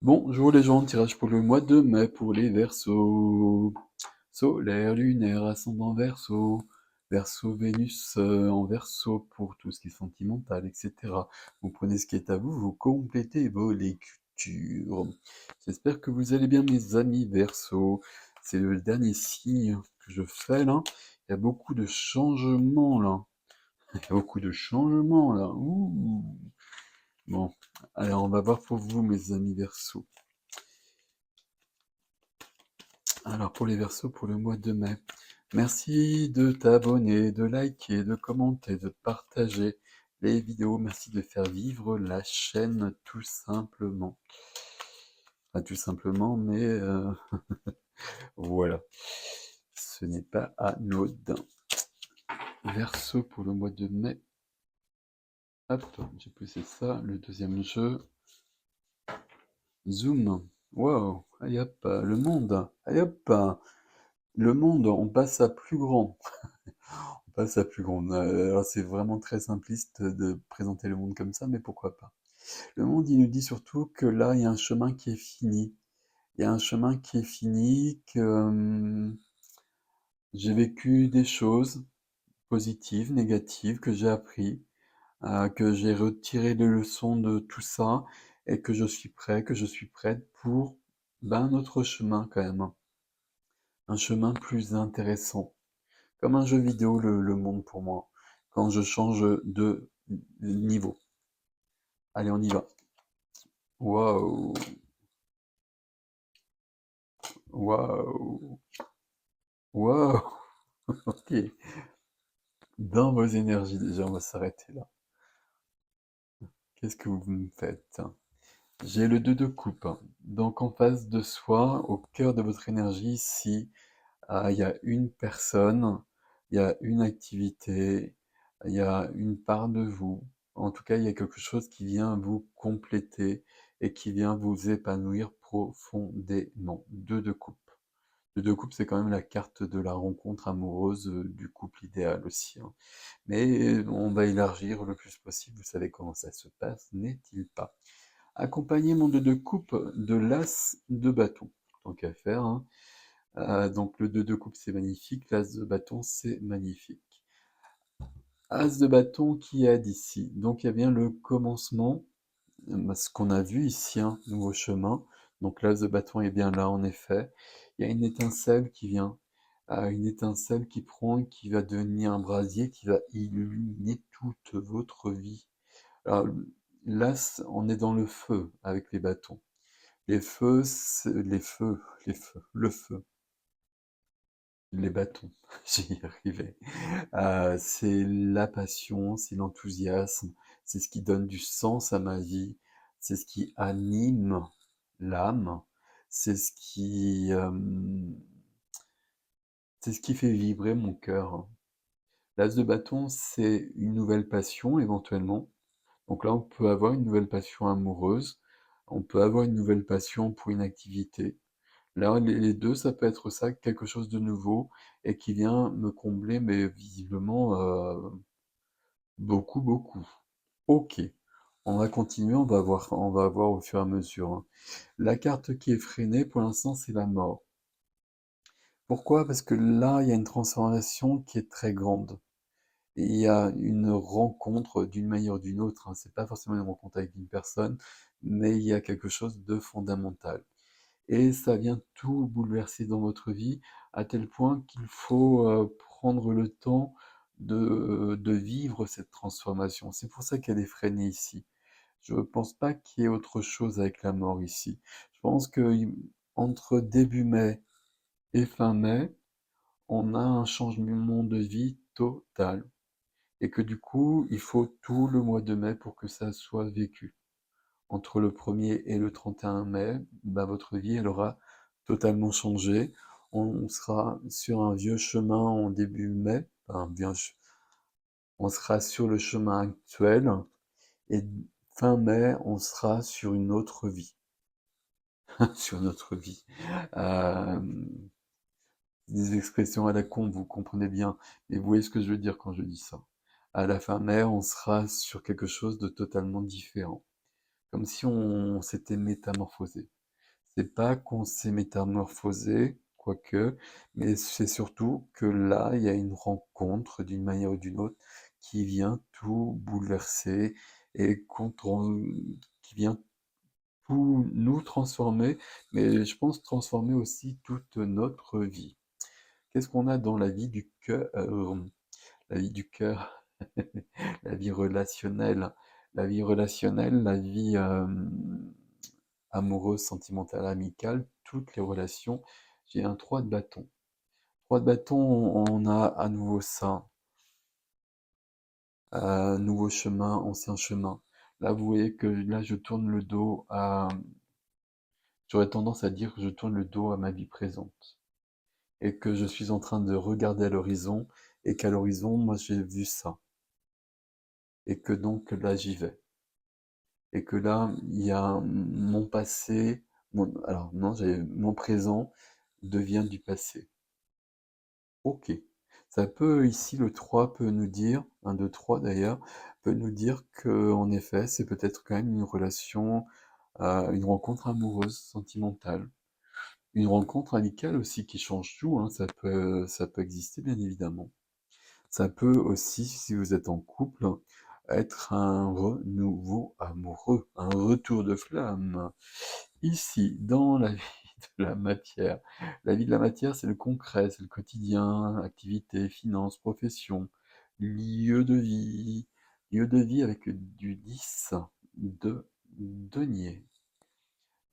Bonjour les gens, tirage pour le mois de mai pour les Verseaux. Solaire, lunaire, ascendant Verseau. Verseau, Vénus en Verseau pour tout ce qui est sentimental, etc. Vous prenez ce qui est à vous, vous complétez vos lectures. J'espère que vous allez bien mes amis Verseau. C'est le dernier signe que je fais là. Il y a beaucoup de changements là. Il y a beaucoup de changements là. Ouh. Bon, alors on va voir pour vous mes amis Verseau. Alors pour les Verseaux pour le mois de mai, merci de t'abonner, de liker, de commenter, de partager les vidéos. Merci de faire vivre la chaîne tout simplement. Pas tout simplement, mais voilà. Ce n'est pas anodin. Verseau pour le mois de mai. Hop, j'ai poussé ça. Le deuxième jeu. Zoom. Wow. Allez hop, le monde. Allez hop. Le monde, on passe à plus grand. Pas sa plus grande. Alors c'est vraiment très simpliste de présenter le monde comme ça, mais pourquoi pas. Le monde, il nous dit surtout que là, il y a un chemin qui est fini. Il y a un chemin qui est fini, que j'ai vécu des choses positives, négatives, que j'ai appris, que j'ai retiré des leçons de tout ça, et que je suis prêt, que je suis prête pour un autre chemin quand même. Un chemin plus intéressant. Comme un jeu vidéo, le monde pour moi, quand je change de niveau. Allez, on y va. Waouh, waouh, waouh. Ok. Dans vos énergies, déjà, on va s'arrêter là. Qu'est-ce que vous me faites? J'ai le 2 de coupe. Donc, en face de soi, au cœur de votre énergie, ici, il y a une personne, il y a une activité, il y a une part de vous. En tout cas, il y a quelque chose qui vient vous compléter et qui vient vous épanouir profondément. 2 de coupe. Le 2 de coupe, c'est quand même la carte de la rencontre amoureuse du couple idéal aussi, hein. Mais on va élargir le plus possible. Vous savez comment ça se passe, n'est-il pas? Accompagnez mon 2 de coupe de l'as de bâton. Tant qu'à faire, hein. Donc le 2 de coupe, c'est magnifique. L'as de bâton, c'est magnifique. As de bâton qui est d'ici. Donc il y a bien le commencement, ce qu'on a vu ici, un nouveau chemin. Donc l'as de bâton est bien là, en effet. Il y a une étincelle qui vient. Une étincelle qui prend et qui va devenir un brasier, qui va illuminer toute votre vie. Alors, l'as, on est dans le feu avec les bâtons. Les feux, le feu. Les bâtons, j'y arrivais. C'est la passion, c'est l'enthousiasme, c'est ce qui donne du sens à ma vie, c'est ce qui anime l'âme, c'est c'est ce qui fait vibrer mon cœur. L'as de bâton, c'est une nouvelle passion éventuellement. Donc là, on peut avoir une nouvelle passion amoureuse, on peut avoir une nouvelle passion pour une activité. Là, les deux, ça peut être ça, quelque chose de nouveau et qui vient me combler, mais visiblement beaucoup, beaucoup. Ok, on va continuer, on va voir au fur et à mesure, hein. La carte qui est freinée, pour l'instant, c'est la mort. Pourquoi? Parce que là, il y a une transformation qui est très grande. Et il y a une rencontre d'une manière ou d'une autre, hein. C'est pas forcément une rencontre avec une personne, mais il y a quelque chose de fondamental. Et ça vient tout bouleverser dans votre vie, à tel point qu'il faut prendre le temps de vivre cette transformation. C'est pour ça qu'elle est freinée ici. Je ne pense pas qu'il y ait autre chose avec la mort ici. Je pense que entre début mai et fin mai, on a un changement de vie total. Et que du coup, il faut tout le mois de mai pour que ça soit vécu. Entre le 1er et le 31 mai, votre vie, elle aura totalement changé. On sera sur un vieux chemin en début mai, on sera sur le chemin actuel, et fin mai, on sera sur une autre vie. Sur notre vie. Euh, des expressions à la con, vous comprenez bien, mais vous voyez ce que je veux dire quand je dis ça. À la fin mai, on sera sur quelque chose de totalement différent. comme si on s'était métamorphosé. C'est pas qu'on s'est métamorphosé, quoique, mais c'est surtout que là, il y a une rencontre d'une manière ou d'une autre qui vient tout bouleverser et qui vient tout nous transformer, mais je pense transformer aussi toute notre vie. Qu'est-ce qu'on a dans la vie du cœur, la vie du cœur, la vie relationnelle, la vie amoureuse, sentimentale, amicale, toutes les relations. J'ai un 3 de bâton. 3 de bâton, on a à nouveau ça, nouveau chemin, ancien chemin. Là, vous voyez que là, je tourne le dos à... J'aurais tendance à dire que je tourne le dos à ma vie présente. Et que je suis en train de regarder à l'horizon, et qu'à l'horizon, moi, j'ai vu ça. Et que donc, là, j'y vais. Et que là, il y a mon passé, alors non, mon présent devient du passé. Ok. Ça peut, ici, le 3 peut nous dire, 1, 2, 3 d'ailleurs, peut nous dire que, en effet, c'est peut-être quand même une relation, une rencontre amoureuse, sentimentale. Une rencontre amicale aussi qui change tout, hein, ça peut exister bien évidemment. Ça peut aussi, si vous êtes en couple, être un renouveau amoureux, un retour de flamme. Ici, dans la vie de la matière. La vie de la matière, c'est le concret, c'est le quotidien, activité, finances, profession, lieu de vie. Lieu de vie avec du 10 de denier.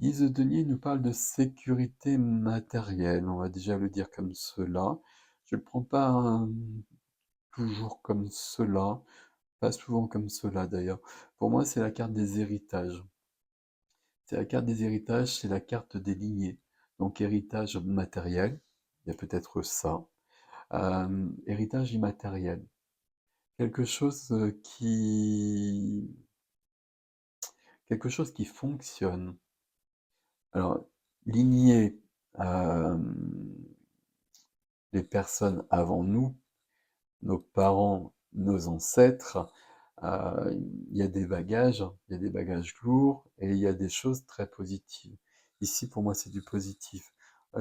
10 de denier nous parle de sécurité matérielle, on va déjà le dire comme cela. Je ne le prends pas toujours comme cela, pas souvent comme cela d'ailleurs. Pour moi, c'est la carte des héritages. C'est la carte des héritages, c'est la carte des lignées. Donc héritage matériel, il y a peut-être ça. Héritage immatériel. Quelque chose quelque chose qui fonctionne. Alors, lignée, euh, les personnes avant nous, nos parents, nos ancêtres, il y a des bagages, il y a des bagages lourds et il y a des choses très positives. Ici, pour moi, c'est du positif.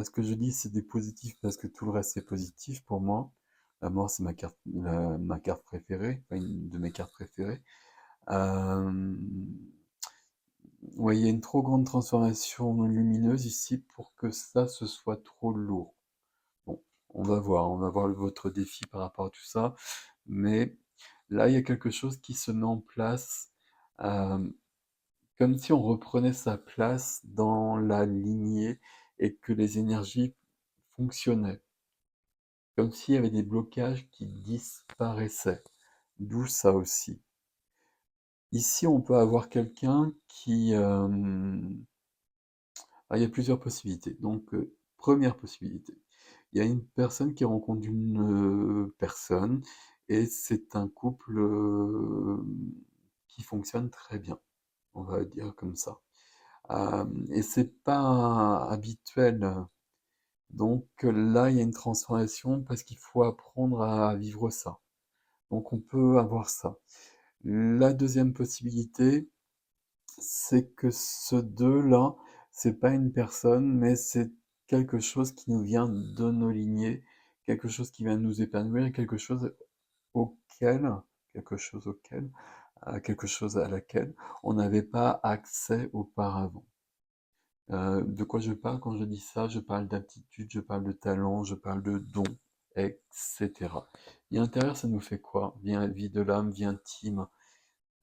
Ce que je dis, c'est du positif parce que tout le reste, c'est positif pour moi. La mort, c'est ma carte préférée, enfin, une de mes cartes préférées. Euh, ouais, il y a une trop grande transformation lumineuse ici pour que ça, ce soit trop lourd. Bon, on va voir votre défi par rapport à tout ça. Mais là, il y a quelque chose qui se met en place, euh, comme si on reprenait sa place dans la lignée et que les énergies fonctionnaient, comme s'il y avait des blocages qui disparaissaient. D'où ça aussi. Ici, on peut avoir quelqu'un qui... il y a plusieurs possibilités. Donc, première possibilité. Il y a une personne qui rencontre une personne et c'est un couple qui fonctionne très bien, on va dire comme ça. Et c'est pas habituel. Donc là, il y a une transformation parce qu'il faut apprendre à vivre ça. Donc on peut avoir ça. La deuxième possibilité, c'est que ce deux-là, c'est pas une personne, mais c'est quelque chose qui nous vient de nos lignées, quelque chose qui vient nous épanouir, auquel, quelque chose auquel, quelque chose à laquelle on n'avait pas accès auparavant. De quoi je parle quand je dis ça? Je parle d'aptitude, je parle de talent, je parle de don, etc. Et à l'intérieur, ça nous fait quoi? Vie, vie de l'âme, vie intime.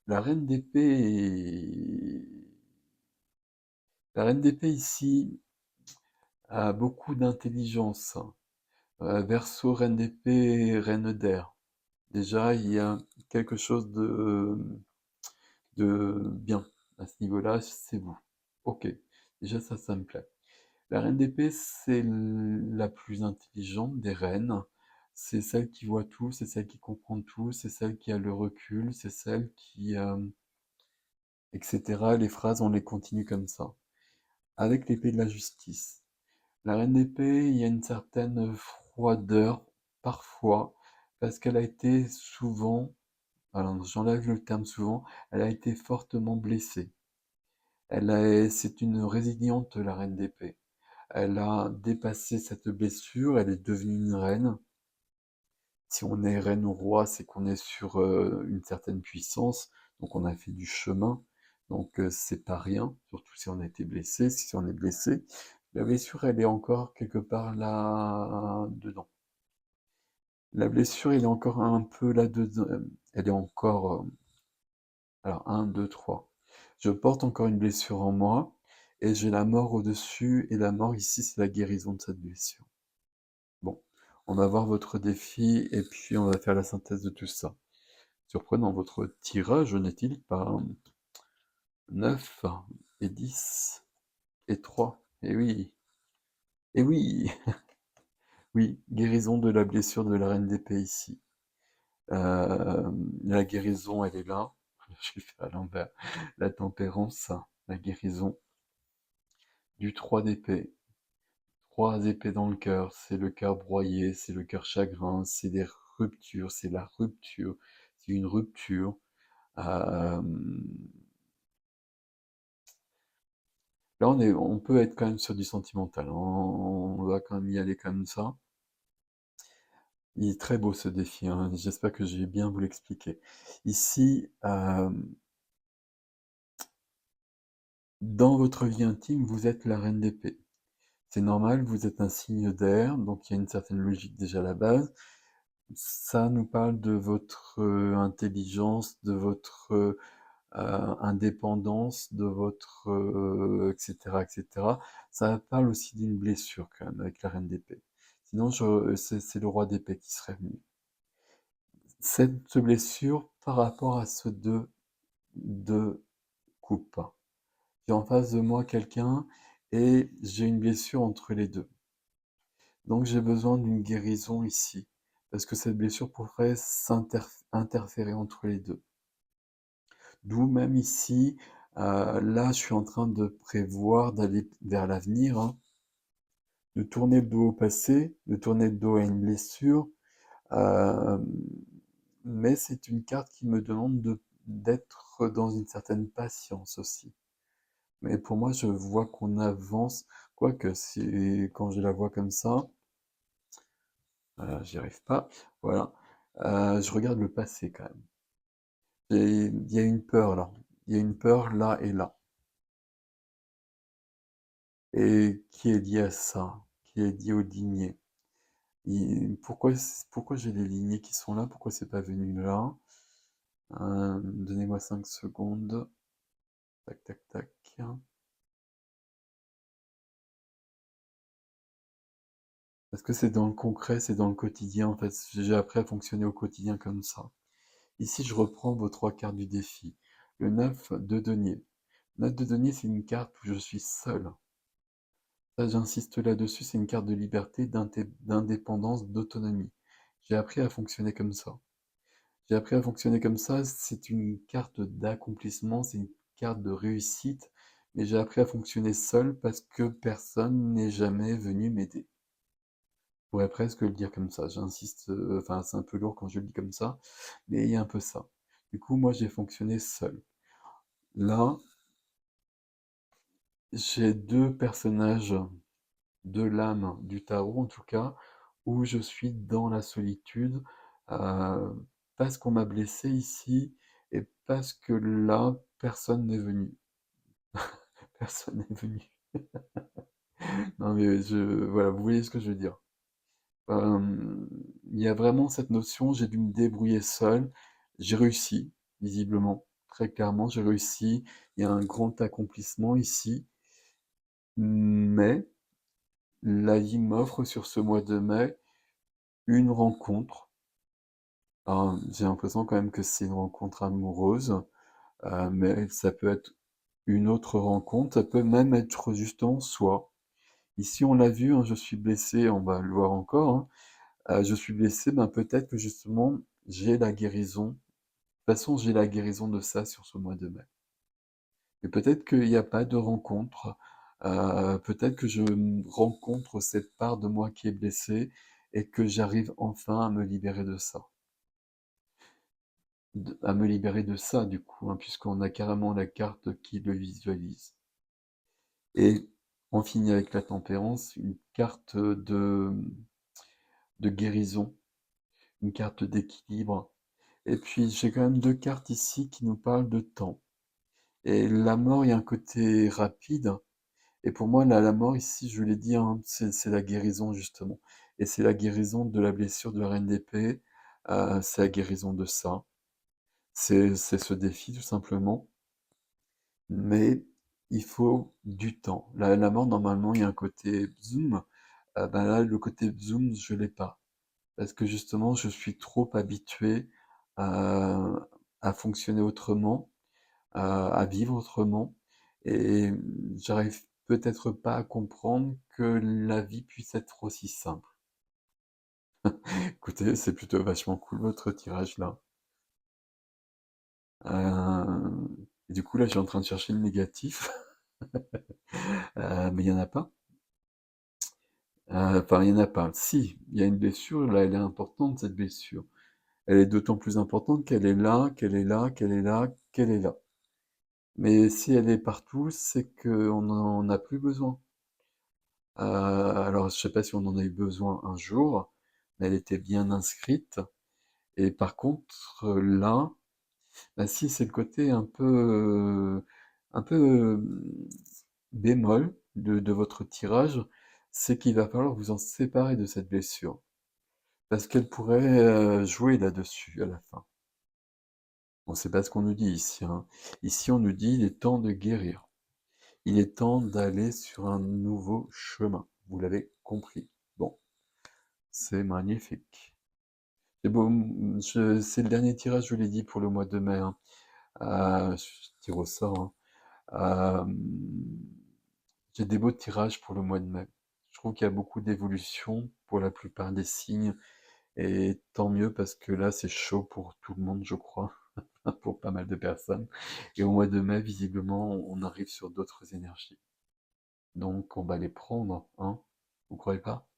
La reine d'épée, la reine d'épée ici a beaucoup d'intelligence. Verseau, reine d'épée, reine d'air. Déjà, il y a quelque chose de bien. À ce niveau-là, c'est vous. Ok. Déjà, ça me plaît. La reine d'épée, c'est la plus intelligente des reines. C'est celle qui voit tout, c'est celle qui comprend tout, c'est celle qui a le recul, c'est celle qui... etc. Les phrases, on les continue comme ça. Avec l'épée de la justice. La reine d'épée, il y a une certaine froideur, parfois, parce qu'elle a été souvent, alors j'enlève le terme souvent, elle a été fortement blessée. C'est une résiliente, la reine d'épée. Elle a dépassé cette blessure, elle est devenue une reine. Si on est reine ou roi, c'est qu'on est sur une certaine puissance, donc on a fait du chemin, donc c'est pas rien, surtout si on a été blessé, si on est blessé. La blessure, elle est encore quelque part là-dedans. La blessure, elle est encore un peu là-dedans, elle est encore, alors 1, 2, 3. Je porte encore une blessure en moi, et j'ai la mort au-dessus, et la mort ici, c'est la guérison de cette blessure. Bon, on va voir votre défi, et puis on va faire la synthèse de tout ça. Surprenant, votre tirage n'est-il pas 9 et 10 et 3? Eh oui, eh oui, oui, guérison de la blessure de la reine d'épée ici. Euh, la guérison, elle est là. Je vais faire à l'envers. La tempérance, la guérison du 3 d'épée. 3 épées dans le cœur, c'est le cœur broyé, c'est le cœur chagrin, c'est des ruptures, c'est la rupture, c'est une rupture. Euh, Là, on peut être quand même sur du sentimental. On va quand même y aller comme ça. Il est très beau ce défi, hein. J'espère que j'ai bien vous l'expliquer. Ici, dans votre vie intime, vous êtes la reine d'épée. C'est normal, vous êtes un signe d'air, donc il y a une certaine logique déjà à la base. Ça nous parle de votre intelligence, de votre indépendance, de votre etc., etc. Ça parle aussi d'une blessure quand même avec la reine d'épée. Sinon, c'est le roi d'épée qui serait venu. Cette blessure par rapport à ce deux coupes. J'ai en face de moi quelqu'un et j'ai une blessure entre les deux. Donc j'ai besoin d'une guérison ici, parce que cette blessure pourrait interférer entre les deux. D'où même ici, là je suis en train de prévoir d'aller vers l'avenir, hein, de tourner le dos au passé, de tourner le dos à une blessure, euh, mais c'est une carte qui me demande d'être dans une certaine patience aussi. Mais pour moi, je vois qu'on avance, quoique quand je la vois comme ça, j'y arrive pas, voilà. Je regarde le passé quand même. Il y a une peur là, il y a une peur là et là. Et qui est liée à ça, qui est liée aux lignées. Pourquoi j'ai les lignées qui sont là? Pourquoi c'est pas venu là? Donnez-moi 5 secondes. Tac, tac, tac. Parce que c'est dans le concret, c'est dans le quotidien. En fait, j'ai appris à fonctionner au quotidien comme ça. Ici, je reprends vos trois cartes du défi. Le 9 de denier. 9 de denier, c'est une carte où je suis seul. Ça, j'insiste là-dessus, c'est une carte de liberté, d'indépendance, d'autonomie. J'ai appris à fonctionner comme ça. J'ai appris à fonctionner comme ça, c'est une carte d'accomplissement, c'est une carte de réussite, mais j'ai appris à fonctionner seul parce que personne n'est jamais venu m'aider. Je pourrais presque le dire comme ça, j'insiste, enfin c'est un peu lourd quand je le dis comme ça, mais il y a un peu ça. Du coup, moi j'ai fonctionné seul. Là, j'ai deux personnages de l'âme du tarot, en tout cas, où je suis dans la solitude, euh, parce qu'on m'a blessé ici, et parce que là, personne n'est venu. Personne n'est venu. Non mais voilà, vous voyez ce que je veux dire. Il y a vraiment cette notion, j'ai dû me débrouiller seul. J'ai réussi, visiblement, très clairement, j'ai réussi. Il y a un grand accomplissement ici, mais la vie m'offre sur ce mois de mai une rencontre. J'ai l'impression quand même que c'est une rencontre amoureuse, mais ça peut être une autre rencontre, ça peut même être juste en soi. Ici, on l'a vu, hein, je suis blessé, on va le voir encore, hein. Je suis blessé, ben peut-être que justement, j'ai la guérison. De toute façon, j'ai la guérison de ça sur ce mois de mai. Et peut-être qu'il n'y a pas de rencontre, peut-être que je rencontre cette part de moi qui est blessée et que j'arrive enfin à me libérer de ça. À me libérer de ça, du coup, hein, puisqu'on a carrément la carte qui le visualise. Et on finit avec la tempérance, une carte de guérison, une carte d'équilibre. Et puis j'ai quand même deux cartes ici qui nous parlent de temps. Et la mort, il y a un côté rapide. Et pour moi, la mort ici, je l'ai dit, hein, c'est la guérison justement. Et c'est la guérison de la blessure de la reine d'épée. C'est la guérison de ça. C'est ce défi tout simplement. Mais il faut du temps. La mort, normalement, il y a un côté zoom. Ben là, le côté zoom, je l'ai pas. Parce que justement, je suis trop habitué à, à fonctionner autrement, à vivre autrement. Et j'arrive peut-être pas à comprendre que la vie puisse être aussi simple. Écoutez, c'est plutôt vachement cool votre tirage là. Et du coup, là, je suis en train de chercher le négatif, mais il n'y en a pas. Enfin, il n'y en a pas. Si, il y a une blessure, là, elle est importante, cette blessure. Elle est d'autant plus importante qu'elle est là, qu'elle est là, qu'elle est là, qu'elle est là. Mais si elle est partout, c'est qu'on n'en a plus besoin. Alors, je sais pas si on en a eu besoin un jour, mais elle était bien inscrite. Et par contre, là, bah si, c'est le côté un peu bémol de votre tirage, c'est qu'il va falloir vous en séparer de cette blessure. Parce qu'elle pourrait jouer là-dessus à la fin. Bon, c'est pas ce qu'on nous dit ici, hein. Ici, on nous dit il est temps de guérir. Il est temps d'aller sur un nouveau chemin. Vous l'avez compris. Bon, c'est magnifique. C'est beau, c'est le dernier tirage, je l'ai dit, pour le mois de mai, hein. Je tire au sort, hein. J'ai des beaux tirages pour le mois de mai. Je trouve qu'il y a beaucoup d'évolution pour la plupart des signes. Et tant mieux parce que là, c'est chaud pour tout le monde, je crois, pour pas mal de personnes. Et au mois de mai, visiblement, on arrive sur d'autres énergies. Donc, on va les prendre, hein? Vous croyez pas?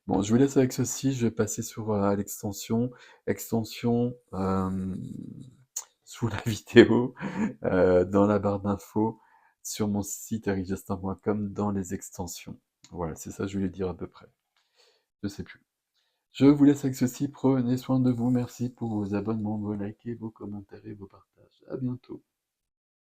Bon, je vous laisse avec ceci. Je vais passer sur à l'extension. Extension sous la vidéo, dans la barre d'infos, sur mon site ericjustin.com, dans les extensions. Voilà, c'est ça que je voulais dire à peu près. Je sais plus. Je vous laisse avec ceci. Prenez soin de vous. Merci pour vos abonnements, vos likes, vos commentaires et vos partages. À bientôt.